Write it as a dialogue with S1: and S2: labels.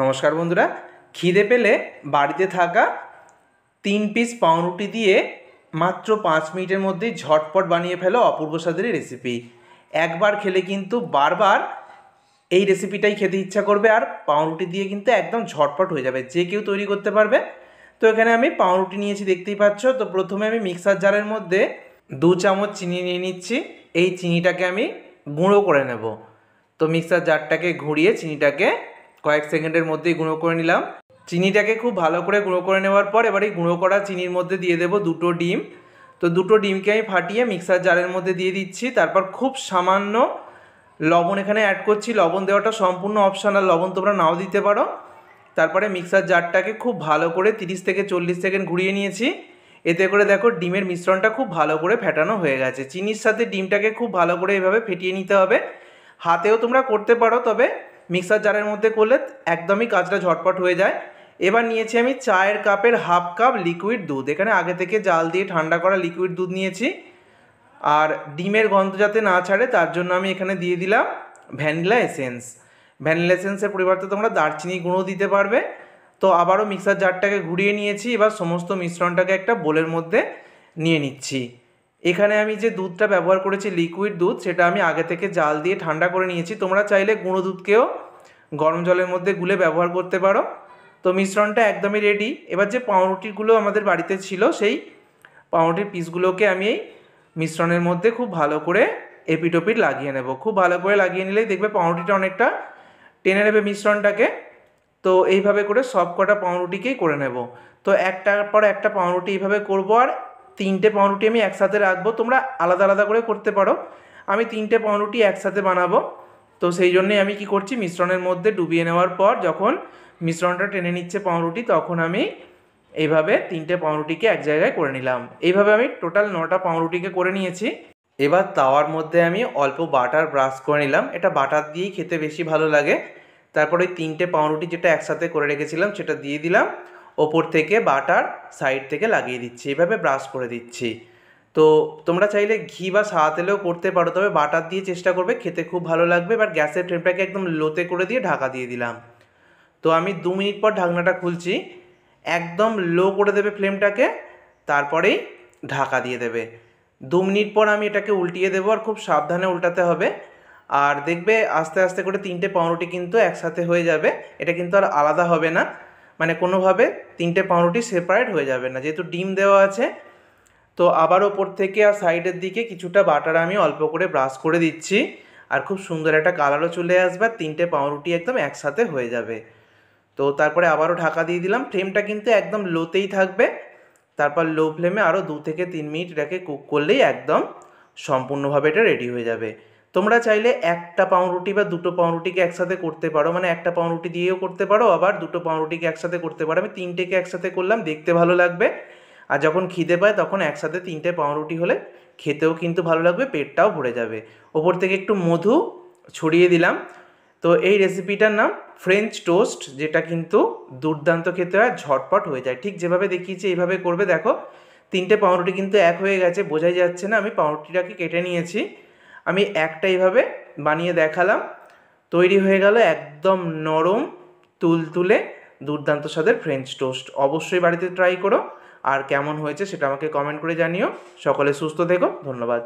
S1: নমস্কার বন্ধুরা, খিদে পেলে বাড়িতে থাকা 3 পিস পাউরুটি দিয়ে মাত্র 5 মিনিটের মধ্যেই ঝটপট বানিয়ে ফেলো অপূর্ব স্বাদের রেসিপি। একবার খেলে কিন্তু বারবার এই রেসিপিটাই খেতে ইচ্ছা করবে, আর পাউরুটি দিয়ে কিন্তু একদম ঝটপট হয়ে যাবে, যে কেউ তৈরি করতে পারবে। তো এখানে আমি পাউরুটি নিয়েছি, দেখতেই পাচ্ছ। তো প্রথমে আমি মিক্সার জারের মধ্যে 2 চামচ চিনি নিয়ে নিচ্ছি। এই চিনিটাকে আমি গুঁড়ো করে নেব। তো মিক্সার জারটাকে ঘুরিয়ে চিনিটাকে কয়েক সেকেন্ডের মধ্যেই গুঁড়ো করে নিলাম। চিনিটাকে খুব ভালো করে গুঁড়ো করে নেওয়ার পর এবার এই গুঁড়ো করা চিনির মধ্যে দিয়ে দেবো 2টো ডিম। তো 2টো ডিমকে আমি ফাটিয়ে মিক্সার জারের মধ্যে দিয়ে দিচ্ছি। তারপর খুব সামান্য লবণ এখানে অ্যাড করছি। লবণ দেওয়াটা সম্পূর্ণ অপশনাল, লবণ তোমরা নাও দিতে পারো। তারপরে মিক্সার জারটাকে খুব ভালো করে 30 থেকে 40 সেকেন্ড ঘুরিয়ে নিয়েছি। এতে করে দেখো ডিমের মিশ্রণটা খুব ভালো করে ফেটানো হয়ে গেছে। চিনির সাথে ডিমটাকে খুব ভালো করে এভাবে ফেটিয়ে নিতে হবে। হাতেও তোমরা করতে পারো, তবে মিক্সার জারের মধ্যে করলে একদমই কাজটা ঝটপট হয়ে যায়। এবার নিয়েছি আমি চায়ের কাপের হাফ কাপ লিকুইড দুধ। এখানে আগে থেকে জাল দিয়ে ঠান্ডা করা লিকুইড দুধ নিয়েছি। আর ডিমের গন্ধ যাতে না ছাড়ে তার জন্য আমি এখানে দিয়ে দিলাম ভ্যানিলা এসেন্স। ভ্যানিলা এসেন্সের পরিবর্তে তোমরা দারচিনি গুঁড়ো দিতে পারবে। তো আবারও মিক্সার জারটাকে ঘুরিয়ে নিয়েছি। এবার সমস্ত মিশ্রণটাকে একটা বোলের মধ্যে নিয়ে নিচ্ছি। এখানে আমি যে দুধটা ব্যবহার করেছি লিকুইড দুধ, সেটা আমি আগে থেকে জাল দিয়ে ঠান্ডা করে নিয়েছি। তোমরা চাইলে গুঁড়ো দুধকেও গরম জলের মধ্যে গুলে ব্যবহার করতে পারো। তো মিশ্রণটা একদমই রেডি। এবার যে পাউরুটিগুলো আমাদের বাড়িতে ছিল, সেই পাউরুটির পিসগুলোকে আমি এই মিশ্রণের মধ্যে খুব ভালো করে এপিটোপিট লাগিয়ে নেব। খুব ভালো করে লাগিয়ে নিলেই দেখবে পাউরুটিটা অনেকটা টেনে নেবে মিশ্রণটাকে। তো এইভাবে করে সব কটা পাউরুটিকেই করে নেব। তো একটার পর একটা পাউরুটি এইভাবে করব, আর 3টে পাউরুটি আমি একসাথে রাখবো। তোমরা আলাদা আলাদা করে করতে পারো, আমি 3টে পাউরুটি একসাথে বানাবো। তো সেই জন্যই আমি কি করছি, মিশ্রণের মধ্যে ডুবিয়ে নেওয়ার পর যখন মিশ্রণটা টেনে নিচ্ছে পাউরুটি, তখন আমি এইভাবে 3টে পাউরুটিকে এক জায়গায় করে নিলাম। এইভাবে আমি টোটাল 9টা পাউরুটিকে করে নিয়েছি। এবার তাওয়ার মধ্যে আমি অল্প বাটার ব্রাশ করে নিলাম। এটা বাটার দিয়েই খেতে বেশি ভালো লাগে। তারপর ওই 3টে পাউরুটি যেটা একসাথে করে রেখেছিলাম সেটা দিয়ে দিলাম। ওপর থেকে বাটার সাইড থেকে লাগিয়ে দিচ্ছি, এভাবে ব্রাশ করে দিচ্ছি। তো তোমরা চাইলে ঘি বা সাদা তেলেও করতে পারো, তবে বাটার দিয়ে চেষ্টা করবে, খেতে খুব ভালো লাগবে। এবার গ্যাসের ফ্লেমটাকে একদম লোতে করে দিয়ে ঢাকা দিয়ে দিলাম। তো আমি 2 মিনিট পর ঢাকনাটা খুলছি। একদম লো করে দেবে ফ্লেমটাকে, তারপরেই ঢাকা দিয়ে দেবে। 2 মিনিট পর আমি এটাকে উল্টিয়ে দেবো, আর খুব সাবধানে উল্টাতে হবে। আর দেখবে আস্তে আস্তে করে 3টে পাউরুটি কিন্তু একসাথে হয়ে যাবে। এটা কিন্তু আর আলাদা হবে না, মানে কোনোভাবে 3টে পাউরুটি সেপারেট হয়ে যাবে না, যেহেতু ডিম দেওয়া আছে। তো আবার ওপর থেকে আর সাইডের দিকে কিছুটা বাটার আমি অল্প করে ব্রাশ করে দিচ্ছি। আর খুব সুন্দর একটা কালারও চলে আসবে, আর 3টে পাউরুটি একদম একসাথে হয়ে যাবে। তো তারপরে আবারও ঢাকা দিয়ে দিলাম। ফ্লেমটা কিন্তু একদম লোতেই থাকবে। তারপর লো ফ্লেমে আরও 2 থেকে 3 মিনিট এটাকে কুক করলেই একদম সম্পূর্ণভাবে এটা রেডি হয়ে যাবে। তোমরা চাইলে একটা পাউরুটি বা 2টো পাউরুটিকে একসাথে করতে পারো, মানে একটা পাউরুটি দিয়েও করতে পারো, আবার 2টো পাউরুটিকে একসাথে করতে পারো। আমি 3টেকে একসাথে করলাম, দেখতে ভালো লাগবে। আর যখন খিদে পায় তখন একসাথে 3টে পাউরুটি হলে খেতেও কিন্তু ভালো লাগবে, পেটটাও ভরে যাবে। ওপর থেকে একটু মধু ছড়িয়ে দিলাম। তো এই রেসিপিটার নাম ফ্রেঞ্চ টোস্ট, যেটা কিন্তু দুর্দান্ত খেতে হয়, ঝটপট হয়ে যায়। ঠিক যেভাবে দেখিয়েছি এইভাবে করবে। দেখো 3টে পাউরুটি কিন্তু এক হয়ে গেছে, বোঝাই যাচ্ছে না। আমি পাউরুটিটাকে কেটে নিয়েছি, আমি একটা এইভাবে বানিয়ে দেখালাম। তৈরি হয়ে গেল একদম নরম তুলতুলে দুর্দান্ত স্বাদের ফ্রেঞ্চ টোস্ট। অবশ্যই বাড়িতে ট্রাই করো, আর কেমন হয়েছে সেটা আমাকে কমেন্ট করে জানিও। সকলে সুস্থ থেকো, ধন্যবাদ।